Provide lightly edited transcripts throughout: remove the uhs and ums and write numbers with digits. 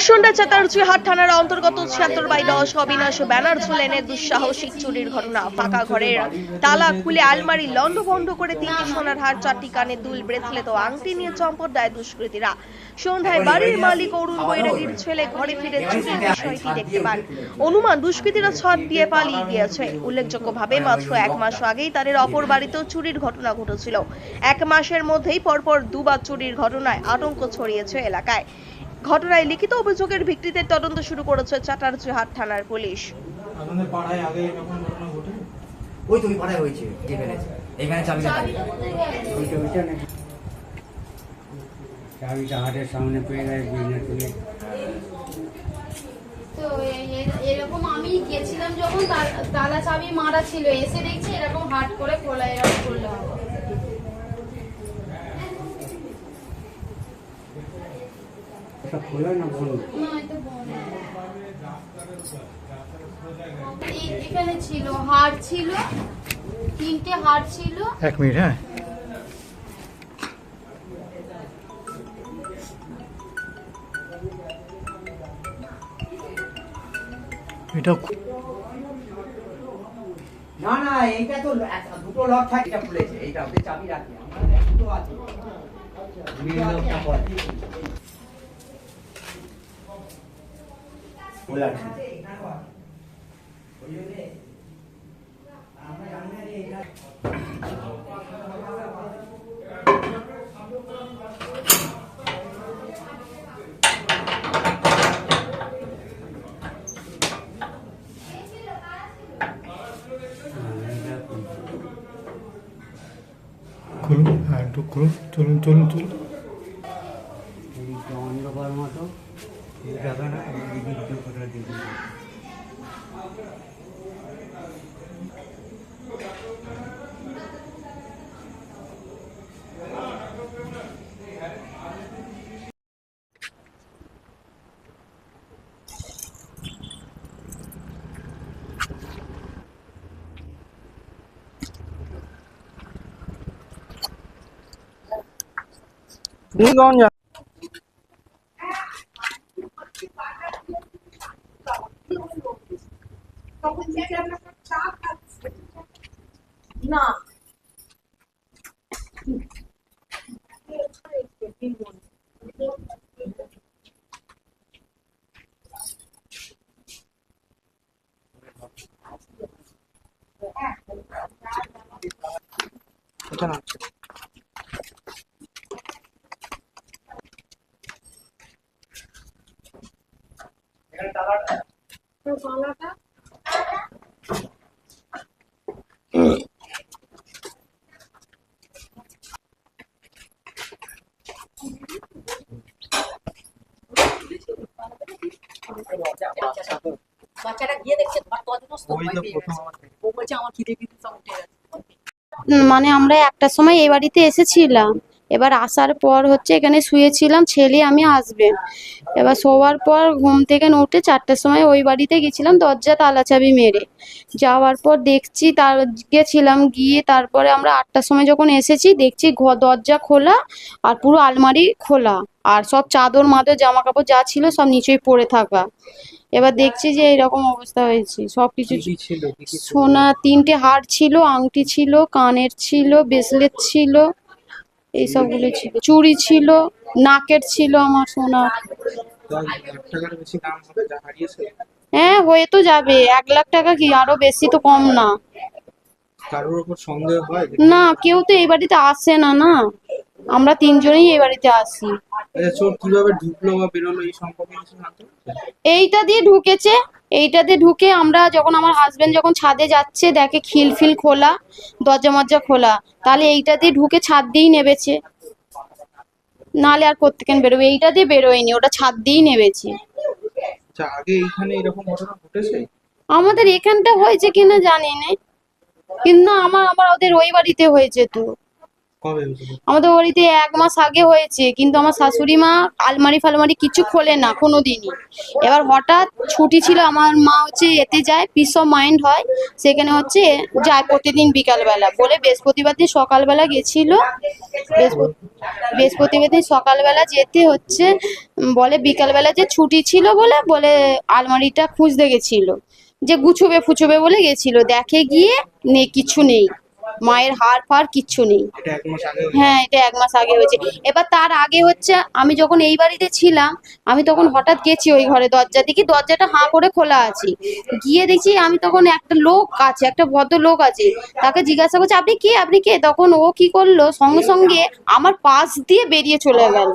বসুন্ধরা চাতারুচিহাট থানার অন্তর্গত ৭৬/১০ অবিনাশ ব্যানার্জি লেনে দুঃসাহসিক চুরির ঘটনা। ফাঁকা ঘরের তালা খুলে আলমারি লন্ডভন্ড করে ৩টি সোনার হার, ৪টি কানের দুল, ব্রেসলেট ও আংটি নিয়ে চম্পট দেয় দুষ্কৃতীরা। সন্ধ্যায় বাড়ির মালিক অরুণ বৈরাগীর ছেলে ঘরে ফিরে চুরির বিষয়টি দেখতে পান। অনুমান দুষ্কৃতীরা ছট দিয়ে পালিয়ে গিয়েছে। উল্লেখযোগ্যভাবে মাত্র ১ মাস আগেই তাদের অপর বাড়িতেও চুরির ঘটনা ঘটেছিল। ১ মাসের মধ্যেই পরপর দুবার চুরির ঘটনায় আতঙ্ক ছড়িয়েছে এলাকায়। ঘটনায় লিখিত অভিযোগের ভিত্তিতে তদন্ত শুরু করেছে চাতারুচিহাট থানার পুলিশ। আপনাদের পাড়ায় আগে এরকম ঘটনা ঘটে? ওই তো ওই পাড়ায় হয়েছে, যে ফেলেছে এখানে চাবিটা হাটের সামনে পেয়ে যায় তুলে। তো এরকম আমি গেছিলাম যখন তালা চাবি মারা ছিল, এসে দেখছি এরকম হাট করে খোলা, এরকম করলে খোলা না বন্ধ? এখানে ছিল হাট, ছিল 3টে হাট ছিল। 1 মিনিট। হ্যাঁ, এটা না না, এইটা তো দুটো লক থাকে, এটা খুলেছে, এইটা ওতে চাবি রাখে, আমরা দুটো আছে, মেন লকটা পড়ে খোলা আছে। আমরা জানি না যে এটা খুলুন। হ্যাঁ, একটু খুলুন। চলুন চলুন চলুন। অন্ধকার মতো যাবে না, করে দিবি। না এখানে তালাটা বাচ্চাটা গিয়ে দেখছে তোমার কদিন ও বলছে আমার খিদে খিদে সব উঠে গেছে। মানে আমরা একটার সময় এই বাড়িতে এসেছিলাম, এবার আসার পর হচ্ছে এখানে শুয়েছিলাম, ছেলে আমি আসবে, এবার শোয়ার পর ঘুম থেকে উঠে 4টের সময় ওই বাড়িতে গেছিলাম, দরজা তালা চাবি মেরে যাওয়ার পর দেখছি গেছিলাম, গিয়ে তারপরে আমরা 8টার সময় যখন এসেছি দেখছি দরজা খোলা আর পুরো আলমারি খোলা, আর সব চাদর মাদর জামা কাপড় যা ছিল সব নিচেই পড়ে থাকা। এবার দেখছি যে এরকম অবস্থা হয়েছে, সবকিছু সোনা, 3টে হার ছিল, আংটি ছিল, কানের ছিল, ব্রেসলেট ছিল, এইসবগুলো ছিল, চুড়ি ছিল, নাকের ছিল আমার সোনা। হ্যাঁ, হয়ে তো যাবে, 1 লাখ টাকা কি, আরো বেশি তো কম না। কারোর উপর সন্দেহ হয়? না, কেউ তো এই বাড়িতে আসে না, না আমরা 3জনই এই বাড়িতে আসি। আচ্ছা, চোর কিভাবে ঢুকলো বা বেরোলো এই সম্পর্কে কিছু জানতে পারছেন? এইটা দিয়ে ঢুকেছে, এইটা দিয়ে ঢুকে আমরা যখন আমার হাজবেন্ড যখন ছাদে যাচ্ছে দেখে খিলফিল খোলা, দরজা মরজা খোলা, তাহলে এইটা দিয়ে ঢুকে ছাদ দিয়েই নেবেছে, নালে আর কোত্থেকে বেরোবে, এইটা দিয়ে বেরোয়নি, ওটা ছাদ দিয়েই নেবেছে। আচ্ছা, আগে এইখানে এরকম ঘটনা ঘটেছে? আমাদের এখানটা হয়েছে কিনা জানি না, কিন্তু আমার ওদের ওই বাড়িতে হয়েছে তো। কবে হয়েছিল? আমাদের বাড়িতে 1 মাস আগে হয়েছে, কিন্তু আমার শাশুড়ি মা আলমারি ফালমারি কিছু খোলে না কোনোদিনই। এবার হঠাৎ ছুটি ছিল, আমার মা হচ্ছে এতে যায়, পিস অফ মাইন্ড হয়, সেখানে হচ্ছে যায় প্রতিদিন বিকালবেলা, বলে বৃহস্পতিবার দিন সকালবেলা গেছিল। বৃহস্পতিবার দিন সকালবেলা যেতে হচ্ছে বলে বিকালবেলা যে ছুটি ছিল বলে বলে আলমারিটা খুঁজতে গেছিল, যে গুছবে ফুছবে বলে গেছিল, দেখে গিয়ে নেই, কিছু নেই, মায়ের হার ফার কিচ্ছু নেই। এটা 1 মাস আগে হয়েছিল? হ্যাঁ, এটা 1 মাস আগে হয়েছে। এবার তার আগে হচ্ছে আমি যখন এই বাড়িতে ছিলাম, আমি তখন হঠাৎ গেছি ওই ঘরে, দরজা দেখি দরজাটা হাঁ করে খোলা আছে, গিয়ে দেখছি আমি তখন একটা লোক আছে, একটা ভদ্র লোক আছে, তাকে জিজ্ঞাসা করছে আপনি কে, আপনি কে, তখন ও কি করলো, সঙ্গে সঙ্গে আমার পাশ দিয়ে বেরিয়ে চলে গেল।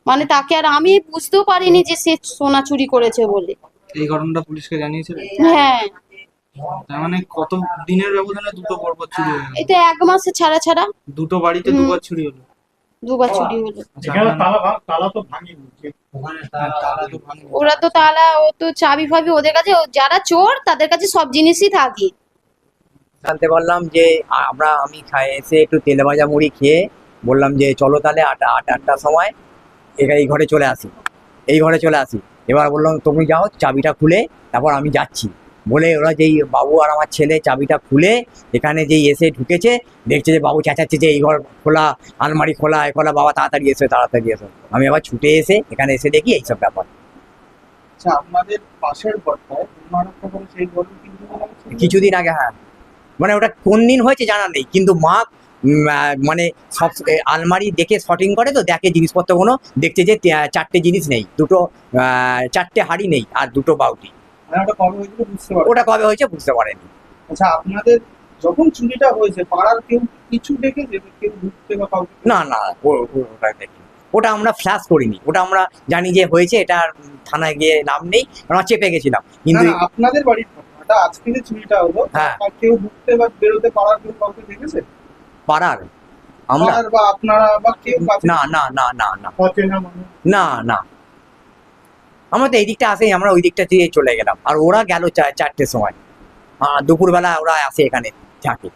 মানে তাকে আর আমি বুঝতেও পারিনি যে সে সোনা চুরি করেছে বলে। এই ঘটনাটা পুলিশকে জানিয়েছিলেন? হ্যাঁ, তার মানে কত দিনের ব্যবধানে দুটো পরপর চুরি হয়ে গেল? এটা 1 মাসে ছাড়া ছাড়া দুটো বাড়িতে দুবার চুরি হলো? দুবার চুরি হলো। আচ্ছা, এখানে আপনার- তালা তো ভাঙিনি, ওখানে তালা তো ভাঙলো। ওরা তো তালা, ও তো চাবি ফাবি ওদের কাছে, যারা চোর তাদের কাছে সব জিনিসই থাকে। জানতে পারলাম যে আমি এসে একটু তেলে ভাজা মুড়ি খেয়ে বললাম যে চলো তাহলে 8টার সময় এই ঘরে চলে আসি, এই ঘরে চলে আসি। এবার বললাম তুমি যাও, চাবিটা খুলে তারপর আমি যাচ্ছি বলে ওরা যেই বাবু আর আমার ছেলে চাবিটা খুলে এখানে যেই এসে ঢুকেছে, দেখছে যে বাবু চেঁচাচ্ছে যে এই ঘর খোলা, আলমারি খোলা, এ খোলা, বাবা তাড়াতাড়ি এসো, তাড়াতাড়ি এসো। আমি আবার ছুটে এসে এখানে এসে দেখি এইসব ব্যাপার। আচ্ছা, আপনাদের পাশের ঘরটায় মারাত্মক করে সেই ঘরের কিন্তু কিছুদিন আগে, হ্যাঁ, মানে ওটা কোন দিন হয়েছে জানা নেই, কিন্তু মা মানে সব আলমারি দেখে শর্টিং করে, তো দেখে জিনিসপত্রগুলো, দেখছে যে 4টে জিনিস নেই, 4টে হাঁড়ি নেই আর 2টো বাউটি। ওটা কবে হয়েছিল বুঝতে পারবেন? ওটা কবে হয়েছে বুঝতে পারেনি। আচ্ছা, আপনাদের যখন চুরিটা হয়েছে পাড়ার কেউ কিছু দেখেছে, কেউ ঢুকতে বা কাউকে? না না, ওটা দেখি, ওটা আমরা ফ্ল্যাশ করিনি, ওটা আমরা জানি যে হয়েছে, এটা আর থানায় গিয়ে নাম নেই, আমরা চেপে গেছিলাম। না, কিন্তু না, আপনাদের বাড়ির ঘটনাটা, আজকে যে চুরিটা হলো, হ্যাঁ। আর কেউ ঢুকতে বা বেরোতে পাড়ার কেউ কাউকে দেখেছে? পাড়ার আমরা পাড়ার বা আপনারা বা কেউ কাছে? না না না না না অচেনা মানুষ? না না, আমরা তো এই দিকটা আসেই, আমরা ওই দিকটা দিয়ে চলে গেলাম, আর ওরা গেল 4টের সময়, দুপুরবেলা ওরা আসে এখানে থাকে।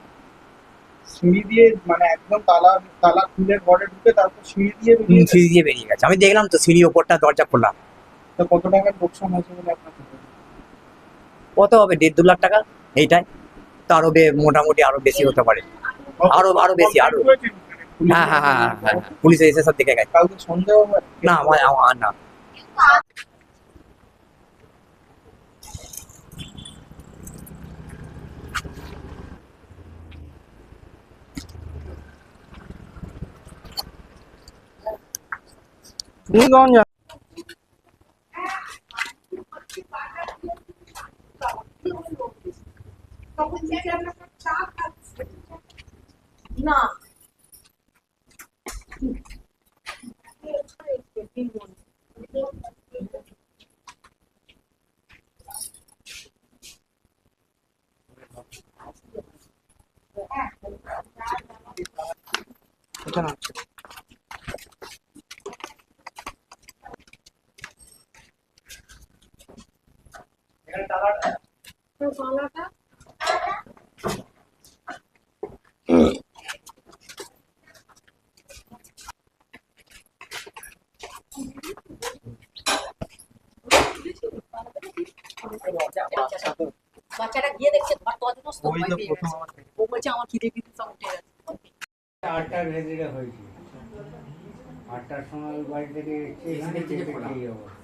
সিঁড়ি দিয়ে মানে একদম তালা তালা খুলে ঘরে ঢুকে তারপর সিঁড়ি দিয়ে বেরিয়ে গেছে? সিঁড়ি দিয়ে বেরিয়ে গেছে, আমি দেখলাম তো সিঁড়ি ওপরটা দরজা খোলা। তা কত টাকার লোকসান হয়েছে বলে আপনার মনে হয়? কত হবে, 1.5-2 লাখ টাকা এইটাই, তো আরো মোটামুটি আরো বেশি হতে পারে, আরো বেশি, আরো। হ্যাঁ হ্যাঁ হ্যাঁ হ্যাঁ হ্যাঁ, পুলিশ এসে সব দেখে গেছে। কাউকে সন্দেহ হয়? না আমার না। তুমি কখন যান? না এটা না, বাচ্চাটা গিয়ে দেখছে তোমার তদনস্ত ওই তো প্রথম আমার ও বলছে আমার খিদে খিদে সব উঠে গেছে। 8টার ভেতরে হয়েছে। 8টার সময় ওই বাড়ি থেকে এখানে চেপে দিয়ে অবস্থা।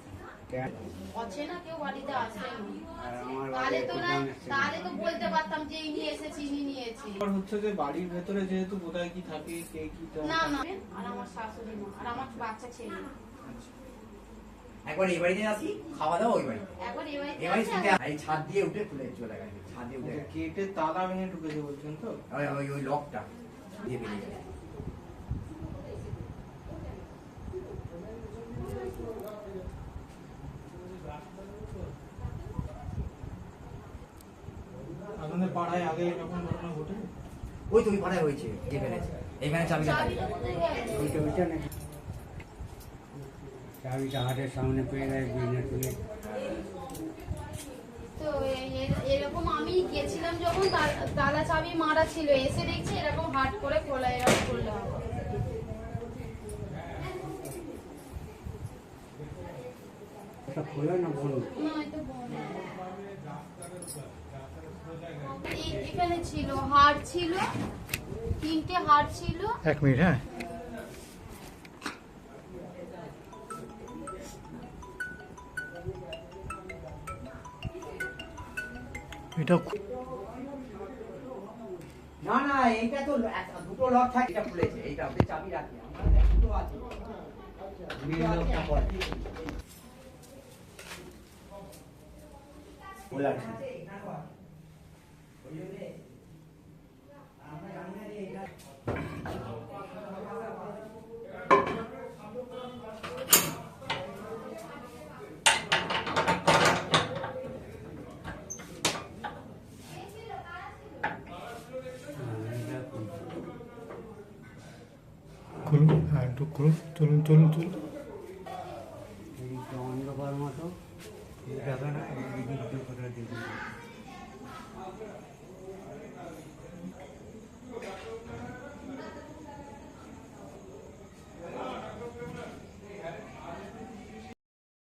অচেনা কেউ বাড়িতে আসেনি, আর আমার তাহলে তো না, প্রধান এসেছিল। তাহলে তো বলতে পারতাম যে ইনি এসেছি, ইনি নিয়েছি। ব্যাপার হচ্ছে যে বাড়ির ভেতরে যেহেতু কোথায় কি থাকে, কে কি না না, আর আমার শাশুড়ি মা আর আমার বাচ্চা ছেলে, একবার এই বাড়িতে আসি, খাওয়া দাওয়া ওই বাড়িতে, একবার এই বাড়িতে এই বাড়ি আসে, শুনতে এই ছাদ দিয়ে উঠে খুলে চলে গেছে, ছাদ দিয়ে উঠে গেছে। গেটের তালা ভেঙে ঢুকেছে বলছেন তো? ওই লকটা দিয়ে বেরিয়ে গেছে। আপনাদের পাড়ায় আগে এরকম ঘটনা ঘটে? ওই তো ওই পাড়ায় হয়েছে, দিয়ে ফেলেছে, এখানে চাবিটা থাকে। ওইটা নাকি চাবিটা হাটের সামনে পেয়ে গেছে, বিজনেস তুলে তো এরকম আমি গেছিলাম যখন তালা চাবি মারা ছিল, এসে দেখছি এরকম হাট করে খোলা, এরকম করলাম। খোলা না বন্ধ? এখানে ছিল হাড় ছিল, 3টে হাড় ছিল। এক মিনিট, হ্যাঁ। এটা না না, এইটা তো দুটো লক থাকে, এটা খুলেছে, এইটা ওতে চাবি রাখি আমরা, দুটো আছে। মেন লোকটা পড়ে খোলা আছে। খুলুন, হ্যাঁ একটু খুলুন, চলুন চলুন চলুন। এই তো অন্ধকার মতো, এই দেখে না, এই দিক দিয়ে কোথাও দেখি।